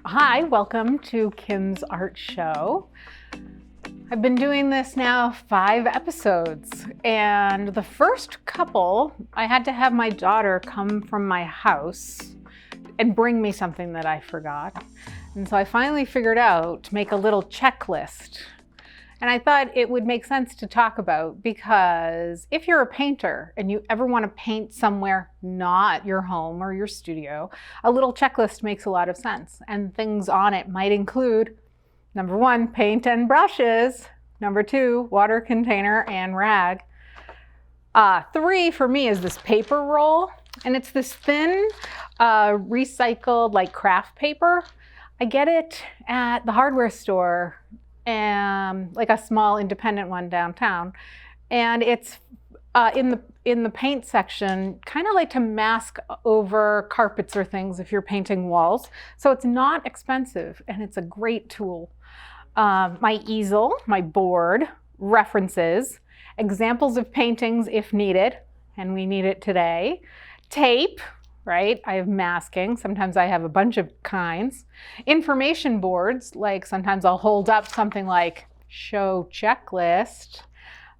Hi, welcome to Kim's Art Show. I've been doing this now 5 episodes, and the first couple, I had to have my daughter come from my house and bring me something that I forgot. And so I finally figured out to make a little checklist. And I thought it would make sense to talk about because if you're a painter and you ever want to paint somewhere not your home or your studio, a little checklist makes a lot of sense. And things on it might include, number 1, paint and brushes. Number 2, water container and rag. 3 for me is this paper roll. And it's this thin recycled like craft paper. I get it at the hardware store, like a small independent one downtown, and it's in the paint section, kind of like to mask over carpets or things if you're painting walls. So it's not expensive and it's a great tool. My easel, my board, references, examples of paintings if needed, and we need it today. Tape, right? I have masking. Sometimes I have a bunch of kinds. Information boards, like sometimes I'll hold up something like show checklist.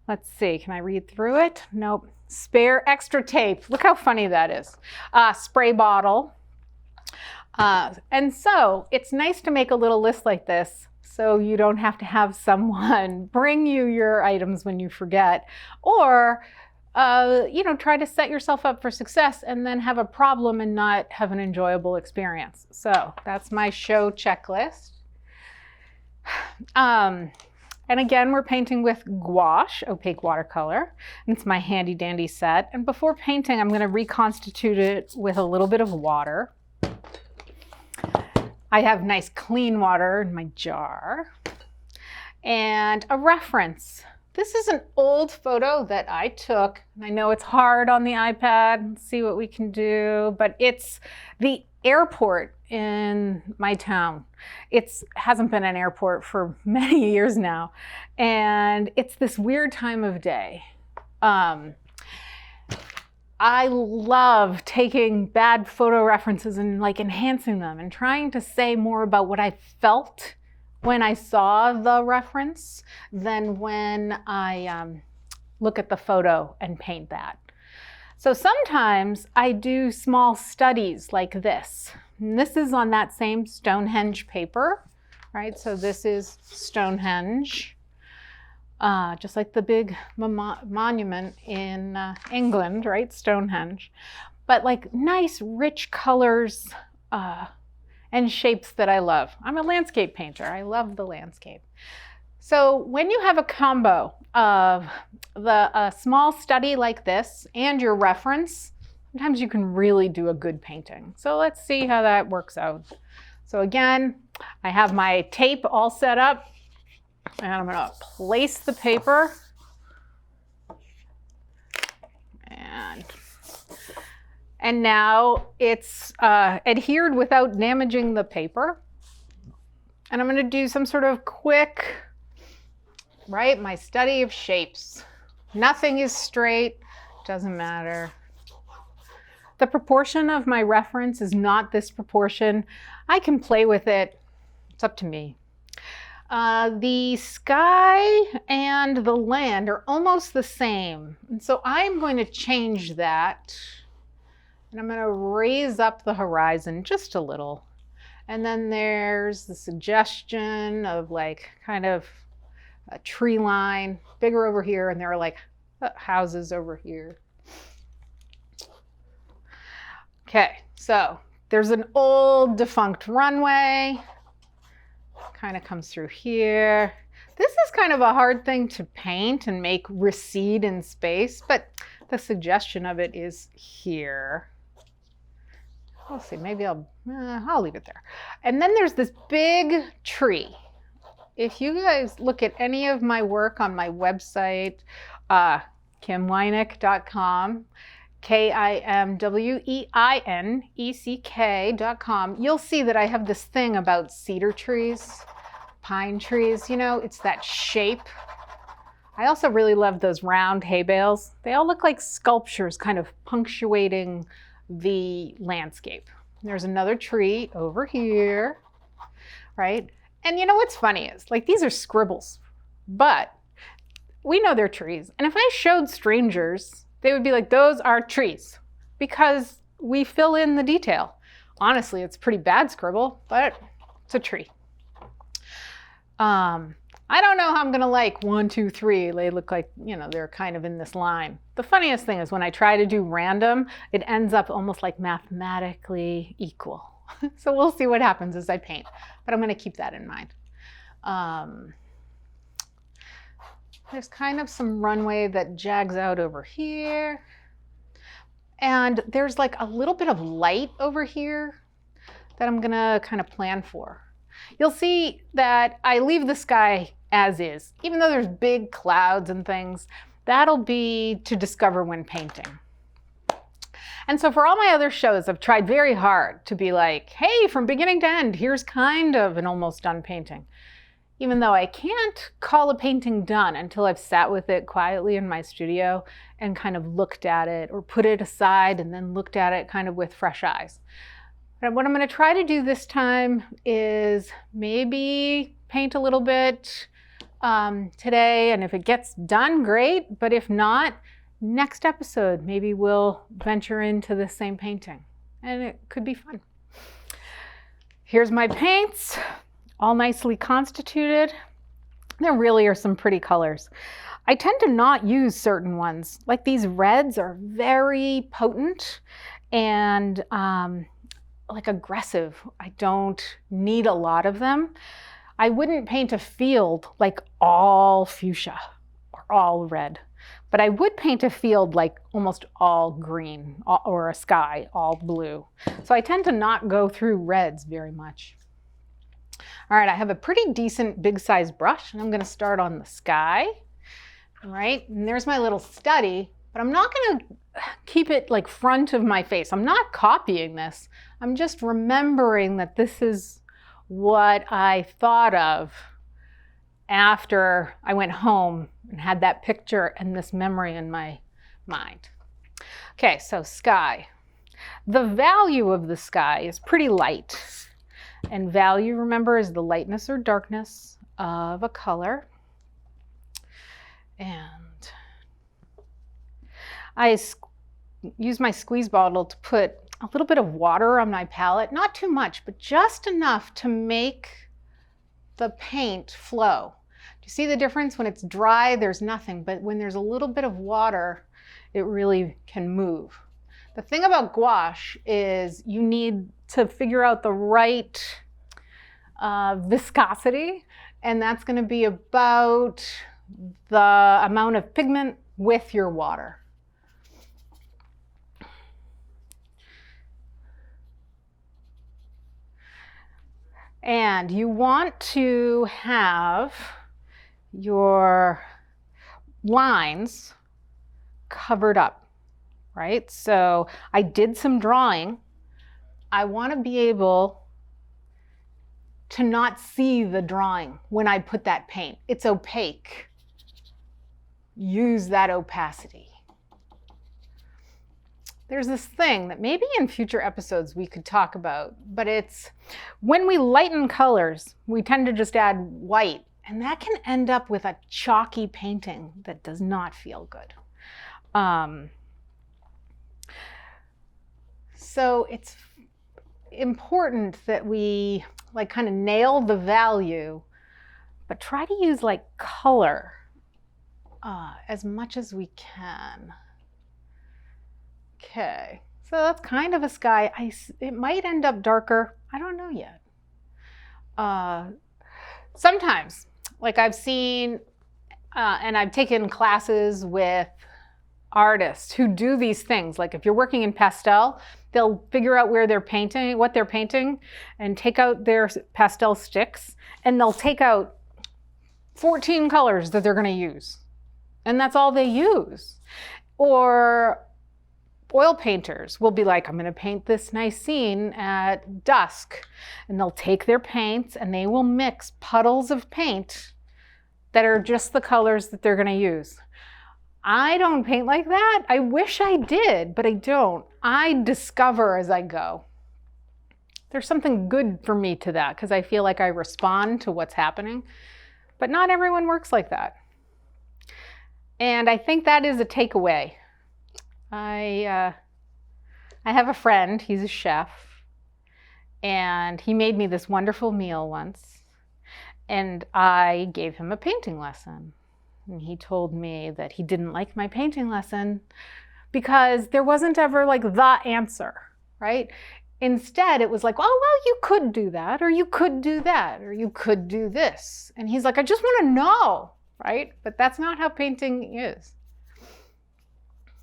Let's see, can I read through it? Nope. Spare extra tape. Look how funny that is. Spray bottle. And so it's nice to make a little list like this so you don't have to have someone bring you your items when you forget, or try to set yourself up for success and then have a problem and not have an enjoyable experience. So that's my show checklist. And again, we're painting with gouache, opaque watercolor. And it's my handy dandy set. And before painting, I'm going to reconstitute it with a little bit of water. I have nice clean water in my jar. And a reference. This is an old photo that I took. I know it's hard on the iPad. Let's see what we can do, but it's the airport in my town. It hasn't been an airport for many years now, and it's this weird time of day. I love taking bad photo references and like enhancing them and trying to say more about what I felt when I saw the reference than when I look at the photo and paint that. So sometimes I do small studies like this. And this is on that same Stonehenge paper, right? So this is Stonehenge, just like the big monument in England, right? Stonehenge. But like nice, rich colors, and shapes that I love. I'm a landscape painter. I love the landscape. So when you have a combo of a small study like this and your reference, sometimes you can really do a good painting. So let's see how that works out. So again, I have my tape all set up, and I'm going to place the paper. And now it's adhered without damaging the paper. And I'm going to do some sort of quick, right, my study of shapes. Nothing is straight, doesn't matter. The proportion of my reference is not this proportion. I can play with it. It's up to me. The sky and the land are almost the same. And so I'm going to change that. And I'm going to raise up the horizon just a little. And then there's the suggestion of like kind of a tree line, bigger over here, and there are like houses over here. Okay, so there's an old defunct runway. Kind of comes through here. This is kind of a hard thing to paint and make recede in space, but the suggestion of it is here. We'll see, maybe I'll leave it there. And then there's this big tree. If you guys look at any of my work on my website, kimweineck.com, KIMWEINECK.com, you'll see that I have this thing about cedar trees, pine trees, it's that shape. I also really love those round hay bales. They all look like sculptures kind of punctuating the landscape. There's another tree over here. right? And you know what's funny is, like, these are scribbles, but we know they're trees. And if I showed strangers, they would be like, those are trees, because we fill in the detail. Honestly, it's a pretty bad scribble, but it's a tree. I don't know how I'm gonna like 1, 2, 3. They look like, you know, they're kind of in this line. The funniest thing is when I try to do random, it ends up almost like mathematically equal. So we'll see what happens as I paint, but I'm gonna keep that in mind. There's kind of some runway that jags out over here. And there's like a little bit of light over here that I'm gonna kind of plan for. You'll see that I leave the sky as is, even though there's big clouds and things. That'll be to discover when painting. And so for all my other shows, I've tried very hard to be like, hey, from beginning to end, here's kind of an almost done painting. Even though I can't call a painting done until I've sat with it quietly in my studio and kind of looked at it or put it aside and then looked at it kind of with fresh eyes. But what I'm going to try to do this time is maybe paint a little bit today, and if it gets done, great. But if not, next episode, maybe we'll venture into the same painting, and it could be fun. Here's my paints, all nicely constituted. There really are some pretty colors. I tend to not use certain ones. Like these reds are very potent and like aggressive. I don't need a lot of them. I wouldn't paint a field like all fuchsia or all red, but I would paint a field like almost all green, or a sky all blue. So I tend to not go through reds very much. All right, I have a pretty decent big size brush, and I'm going to start on the sky. All right, and there's my little study, but I'm not going to keep it like front of my face. I'm not copying this. I'm just remembering that this is what I thought of after I went home and had that picture and this memory in my mind. Okay, so sky. The value of the sky is pretty light. And value, remember, is the lightness or darkness of a color. And I use my squeeze bottle to put a little bit of water on my palette, not too much, but just enough to make the paint flow. Do you see the difference? When it's dry, there's nothing, but when there's a little bit of water, it really can move. The thing about gouache is you need to figure out the right viscosity, and that's going to be about the amount of pigment with your water. And you want to have your lines covered up, right? So I did some drawing. I want to be able to not see the drawing when I put that paint. It's opaque. Use that opacity. There's this thing that maybe in future episodes we could talk about, but it's when we lighten colors, we tend to just add white, and that can end up with a chalky painting that does not feel good. So it's important that we like kind of nail the value, but try to use like color as much as we can. Okay, so that's kind of a sky. It might end up darker. I don't know yet. Sometimes, like I've seen, and I've taken classes with artists who do these things. Like if you're working in pastel, they'll figure out where they're painting, what they're painting, and take out their pastel sticks, and they'll take out 14 colors that they're going to use. And that's all they use. Or oil painters will be like, I'm going to paint this nice scene at dusk. And they'll take their paints and they will mix puddles of paint that are just the colors that they're going to use. I don't paint like that. I wish I did, but I don't. I discover as I go. There's something good for me to that because I feel like I respond to what's happening. But not everyone works like that. And I think that is a takeaway. I have a friend, he's a chef, and he made me this wonderful meal once, and I gave him a painting lesson. And he told me that he didn't like my painting lesson because there wasn't ever like the answer, right? Instead, it was like, oh, well, you could do that, or you could do that, or you could do this. And he's like, I just want to know, right? But that's not how painting is.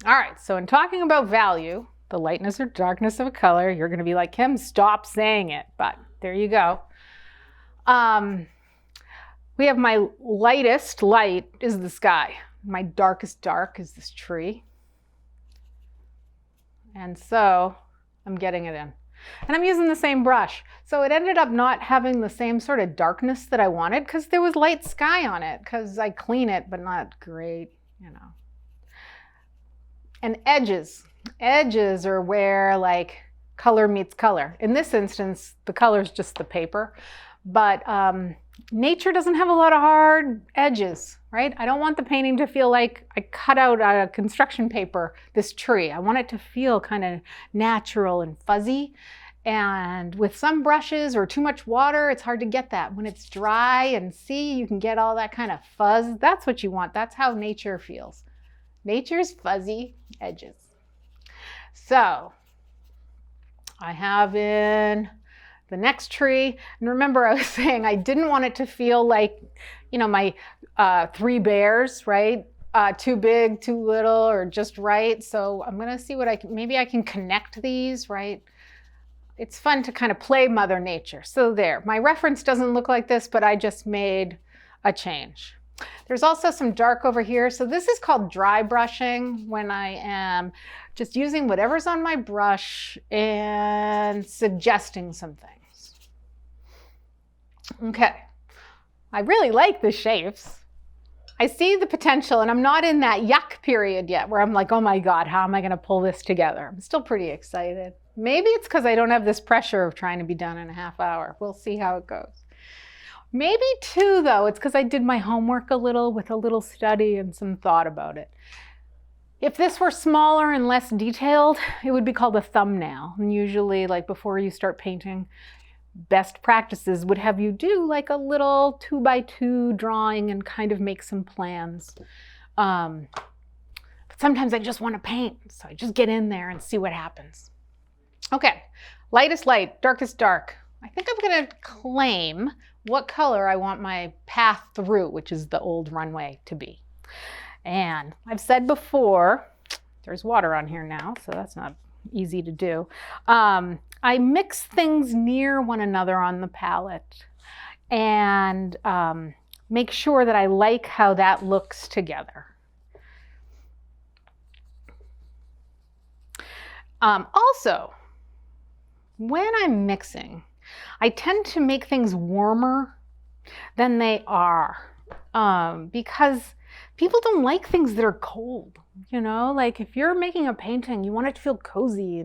All right, so in talking about value, the lightness or darkness of a color, you're going to be like, Kim, stop saying it. But there you go. We have my lightest light is the sky. My darkest dark is this tree. And so I'm getting it in. And I'm using the same brush. So it ended up not having the same sort of darkness that I wanted because there was light sky on it because I clean it, but not great, you know. And edges. Edges are where like color meets color. In this instance, the color is just the paper. But nature doesn't have a lot of hard edges, right? I don't want the painting to feel like I cut out a construction paper, this tree. I want it to feel kind of natural and fuzzy. And with some brushes or too much water, it's hard to get that. When it's dry and see, you can get all that kind of fuzz. That's what you want. That's how nature feels. Nature's fuzzy edges. So I have in the next tree, and remember I was saying I didn't want it to feel like, you know, my 3 bears, right? Too big, too little, or just right. So I'm gonna see what maybe I can connect these, right? It's fun to kind of play Mother Nature. So there, my reference doesn't look like this, but I just made a change. There's also some dark over here. So this is called dry brushing, when I am just using whatever's on my brush and suggesting some things. Okay, I really like the shapes. I see the potential, and I'm not in that yuck period yet where I'm like, oh my God, how am I gonna pull this together? I'm still pretty excited. Maybe it's because I don't have this pressure of trying to be done in a half hour. We'll see how it goes. Maybe too, though, it's because I did my homework a little with a little study and some thought about it. If this were smaller and less detailed, it would be called a thumbnail. And usually, like before you start painting, best practices would have you do like a little 2x2 drawing and kind of make some plans. But sometimes I just want to paint, so I just get in there and see what happens. Okay, lightest light, darkest dark. I think I'm going to claim what color I want my path through, which is the old runway, to be. And I've said before, there's water on here now, so that's not easy to do. I mix things near one another on the palette and make sure that I like how that looks together. Also, when I'm mixing, I tend to make things warmer than they are because people don't like things that are cold. You know, like if you're making a painting, you want it to feel cozy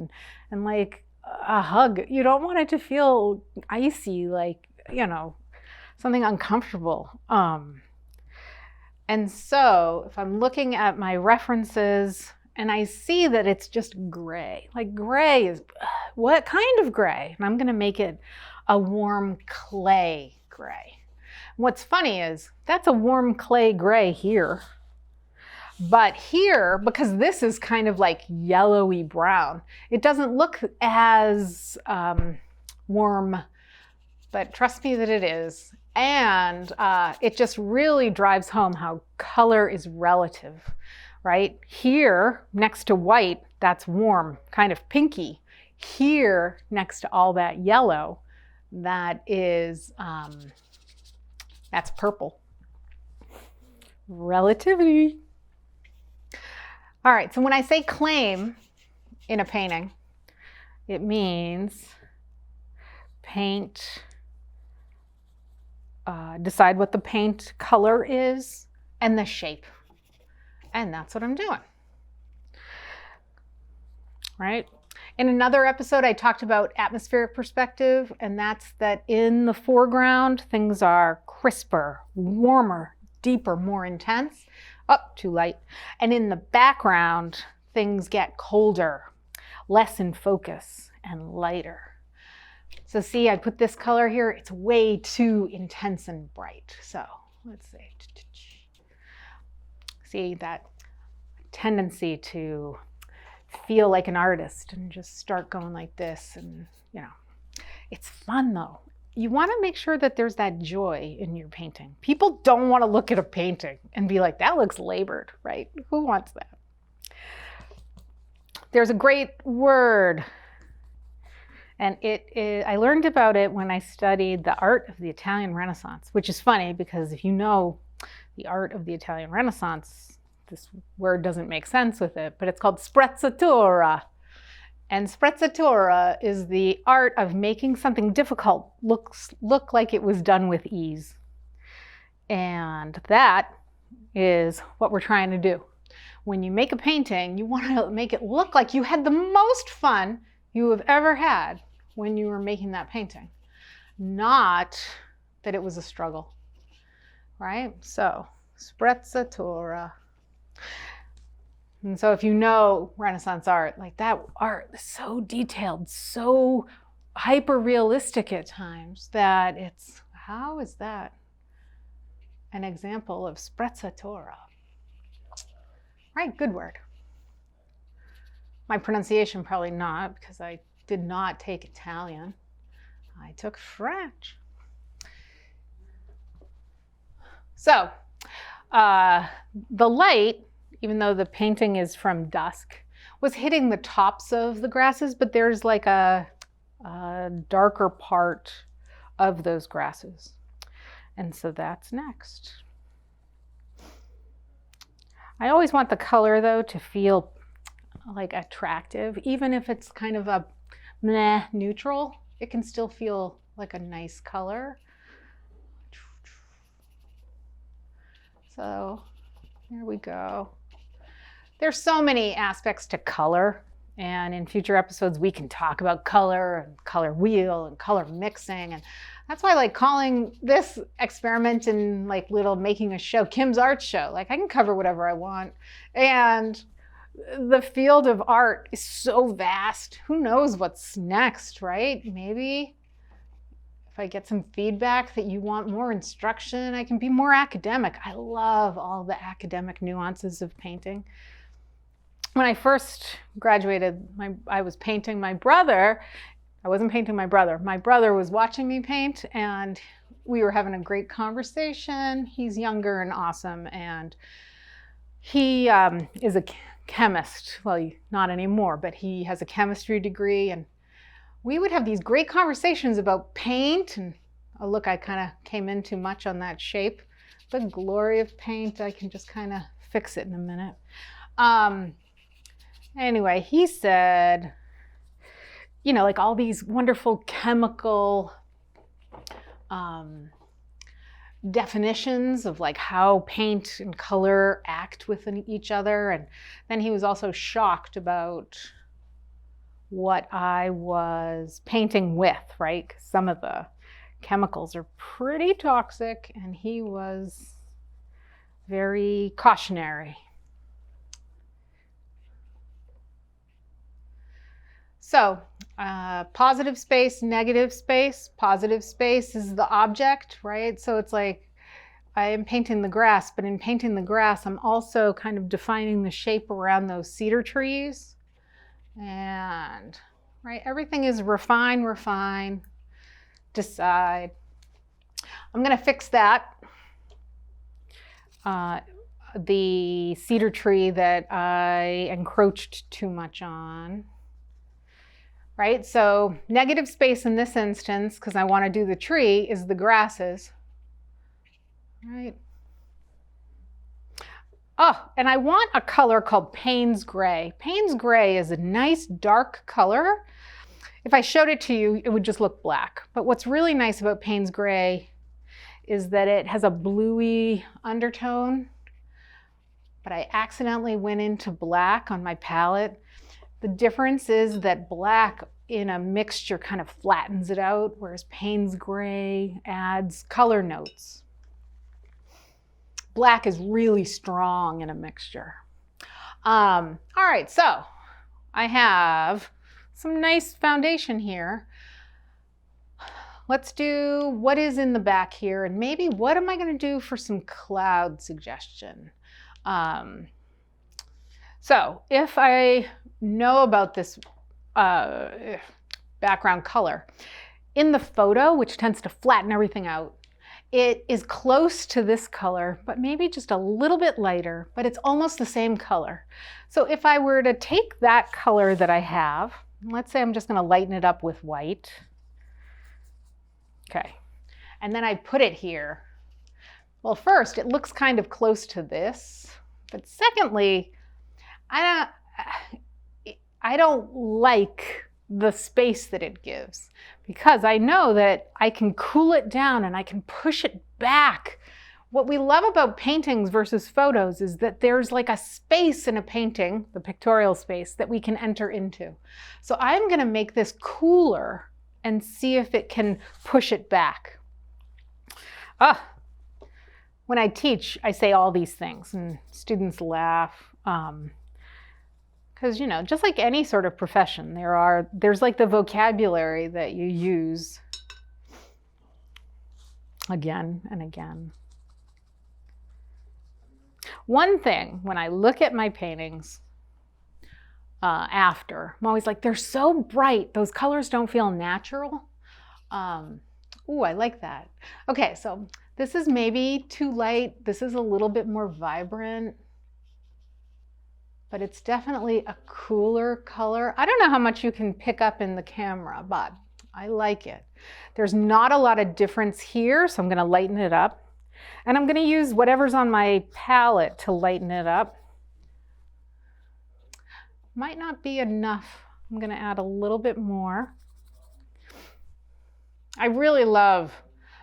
and like a hug. You don't want it to feel icy, like, you know, something uncomfortable. And so if I'm looking at my references and I see that it's just gray, like gray is, what kind of gray? And I'm gonna make it a warm clay gray. What's funny is that's a warm clay gray here. But here, because this is kind of like yellowy brown, it doesn't look as warm, but trust me that it is. And it just really drives home how color is relative, right? Here, next to white, that's warm, kind of pinky. Here, next to all that yellow, that is, that's purple. Relativity. All right, so when I say claim in a painting, it means paint, decide what the paint color is and the shape. And that's what I'm doing, right? In another episode, I talked about atmospheric perspective, and that's that in the foreground, things are crisper, warmer, deeper, more intense. Oh, too light. And in the background, things get colder, less in focus, and lighter. So see, I put this color here. It's way too intense and bright. So let's see. See that tendency to feel like an artist and just start going like this. And, you know, it's fun though. You want to make sure that there's that joy in your painting. People don't want to look at a painting and be like, that looks labored, right? Who wants that? There's a great word, and I learned about it when I studied the art of the Italian Renaissance, which is funny because if you know the art of the Italian Renaissance, this word doesn't make sense with it, but it's called sprezzatura. And sprezzatura is the art of making something difficult look like it was done with ease. And that is what we're trying to do. When you make a painting, you want to make it look like you had the most fun you have ever had when you were making that painting, not that it was a struggle, right? So, sprezzatura. And so if you know Renaissance art, like that art is so detailed, so hyper realistic at times that it's, how is that an example of sprezzatura? Right, good word. My pronunciation probably not, because I did not take Italian. I took French. So the light, even though the painting is from dusk, was hitting the tops of the grasses, but there's like a darker part of those grasses. And so that's next. I always want the color though to feel like attractive, even if it's kind of a meh neutral, it can still feel like a nice color. So here we go. There's so many aspects to color, and in future episodes we can talk about color and color wheel and color mixing, and that's why I like calling this experiment and like little making a show Kim's Art Show. Like I can cover whatever I want, and the field of art is so vast. Who knows what's next, right? Maybe if I get some feedback that you want more instruction, I can be more academic. I love all the academic nuances of painting. When I first graduated, I was painting my brother. I wasn't painting my brother. My brother was watching me paint, and we were having a great conversation. He's younger and awesome, and he is a chemist. Well, not anymore, but he has a chemistry degree, and we would have these great conversations about paint. And oh, look, I kind of came in too much on that shape. The glory of paint, I can just kind of fix it in a minute. Anyway, he said, you know, like all these wonderful chemical definitions of like how paint and color act with each other. And then he was also shocked about what I was painting with, right? 'Cause some of the chemicals are pretty toxic, and he was very cautionary. So positive space, negative space. Positive space is the object, right? So it's like I am painting the grass, but in painting the grass, I'm also kind of defining the shape around those cedar trees. And right, everything is refine, refine, decide. I'm going to fix that. The cedar tree that I encroached too much on. Right, so negative space in this instance, because I want to do the tree, is the grasses. Right. Oh, and I want a color called Payne's Gray. Payne's Gray is a nice dark color. If I showed it to you, it would just look black. But what's really nice about Payne's Gray is that it has a bluey undertone. But I accidentally went into black on my palette, The difference is that black in a mixture kind of flattens it out, whereas Payne's gray adds color notes. Black is really strong in a mixture. All right, so I have some nice foundation here. Let's do what is in the back here, and maybe what am I going to do for some cloud suggestion? So if I know about this background color, in the photo, which tends to flatten everything out, it is close to this color, but maybe just a little bit lighter, but it's almost the same color. So if I were to take that color that I have, let's say I'm just going to lighten it up with white. Okay, and then I put it here. Well, first, it looks kind of close to this, but secondly, I don't like the space that it gives, because I know that I can cool it down and I can push it back. What we love about paintings versus photos is that there's like a space in a painting, the pictorial space, that we can enter into. So I'm going to make this cooler and see if it can push it back. When I teach, I say all these things and students laugh. Because, you know, just like any sort of profession, there's like the vocabulary that you use again and again. One thing, when I look at my paintings after, I'm always like, they're so bright. Those colors don't feel natural. Ooh, I like that. Okay, so this is maybe too light. This is a little bit more vibrant, but it's definitely a cooler color. I don't know how much you can pick up in the camera, but I like it. There's not a lot of difference here, so I'm going to lighten it up. And I'm going to use whatever's on my palette to lighten it up. Might not be enough. I'm going to add a little bit more. I really love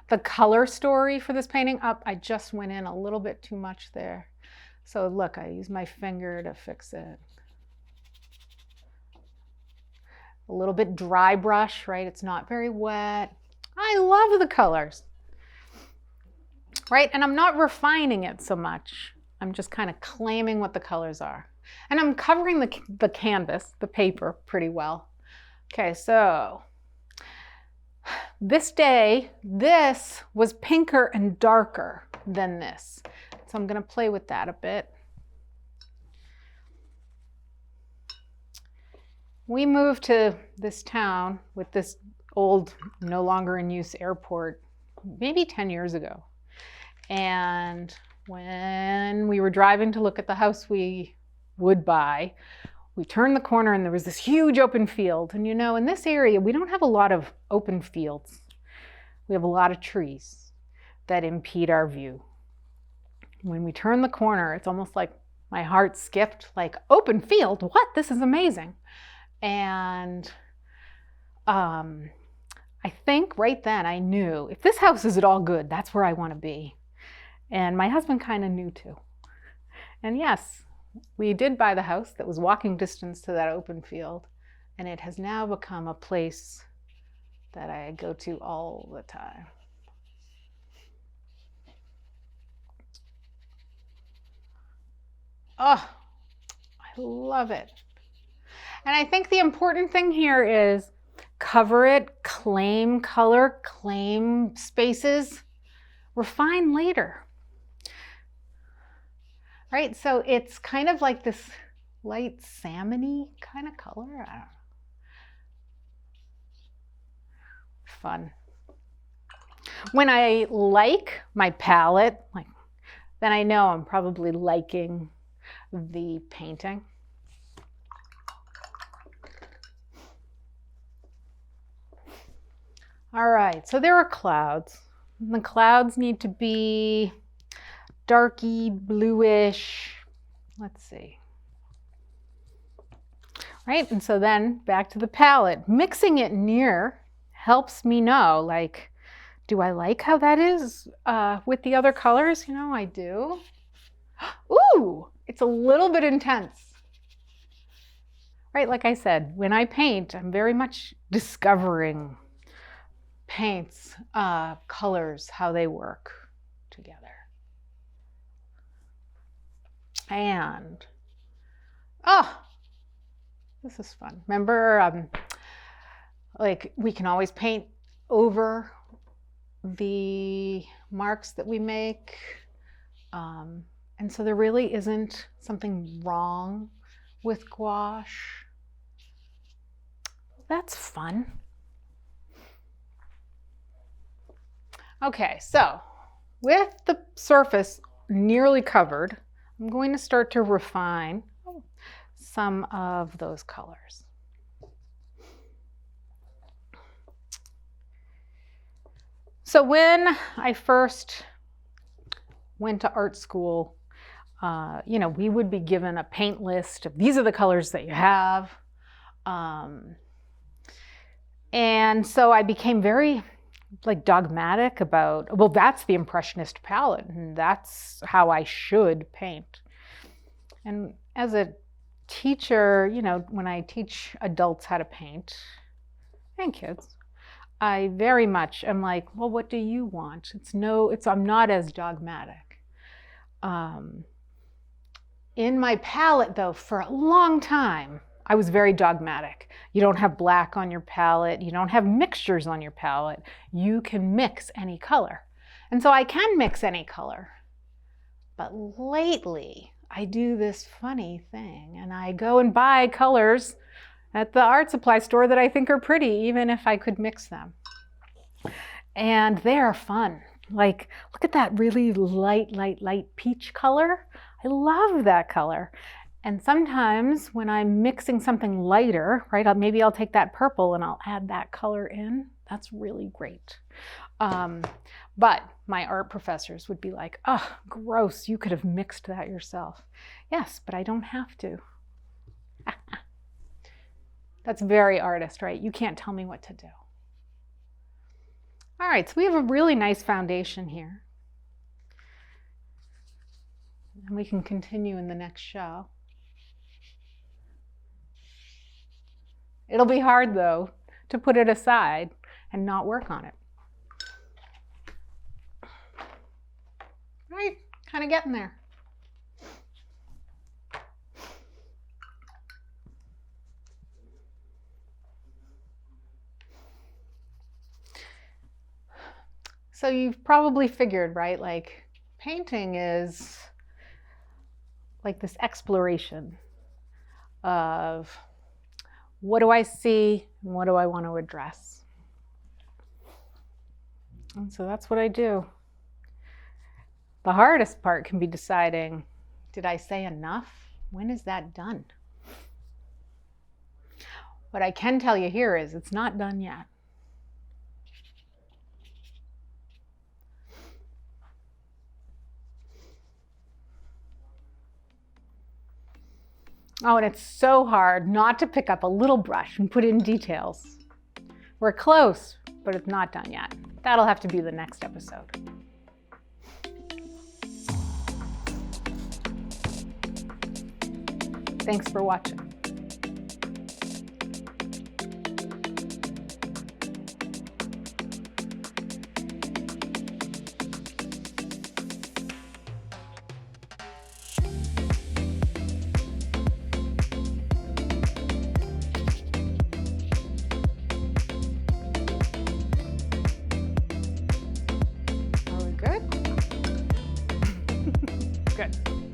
the color story for this painting. I just went in a little bit too much there. So look, I use my finger to fix it. A little bit dry brush, right? It's not very wet. I love the colors, right? And I'm not refining it so much. I'm just kind of claiming what the colors are. And I'm covering the canvas, the paper, pretty well. Okay, so this day, this was pinker and darker than this. So I'm going to play with that a bit. We moved to this town with this old, no longer in use airport maybe 10 years ago. And when we were driving to look at the house we would buy, we turned the corner and there was this huge open field. And you know, in this area, we don't have a lot of open fields. We have a lot of trees that impede our view. When we turn the corner, it's almost like my heart skipped, like, open field? What? This is amazing. And I think right then I knew, if this house is at all good, that's where I want to be. And my husband kind of knew too. And yes, we did buy the house that was walking distance to that open field. And it has now become a place that I go to all the time. Oh, I love it. And I think the important thing here is cover it, claim color, claim spaces, refine later. Right? So it's kind of like this light salmon-y kind of color. I don't know. Fun. When I like my palette, then I know I'm probably liking the painting. All right, so there are clouds. And the clouds need to be darky, bluish. Let's see. Right, and so then back to the palette. Mixing it near helps me know, like, do I like how that is with the other colors? You know, I do. Ooh, it's a little bit intense. right? Like I said, when I paint, I'm very much discovering paints, colors, how they work together. And, oh, this is fun. Remember, like we can always paint over the marks that we make. And so there really isn't something wrong with gouache. That's fun. Okay, so with the surface nearly covered, I'm going to start to refine some of those colors. So when I first went to art school, you know, we would be given a paint list of these are the colors that you have. And so I became very like dogmatic about, well, that's the Impressionist palette and that's how I should paint. And as a teacher, you know, when I teach adults how to paint and kids, I very much am like, well, what do you want? I'm not as dogmatic. In my palette though, for a long time, I was very dogmatic. You don't have black on your palette. You don't have mixtures on your palette. You can mix any color. And so I can mix any color. But lately, I do this funny thing and I go and buy colors at the art supply store that I think are pretty, even if I could mix them. And they're fun. Like, look at that really light peach color. I love that color. And sometimes when I'm mixing something lighter, right, maybe I'll take that purple and I'll add that color in. That's really great. But my art professors would be like, oh, gross, you could have mixed that yourself. Yes, but I don't have to. That's very artist, right? You can't tell me what to do. All right, so we have a really nice foundation here. And we can continue in the next show. It'll be hard, though, to put it aside and not work on it. Right? Kind of getting there. So you've probably figured, right? Like, painting is like this exploration of what do I see and what do I want to address? And so that's what I do. The hardest part can be deciding, did I say enough? When is that done? What I can tell you here is it's not done yet. Oh, and it's so hard not to pick up a little brush and put in details. We're close, but it's not done yet. That'll have to be the next episode. Thanks for watching. Are we good? Good.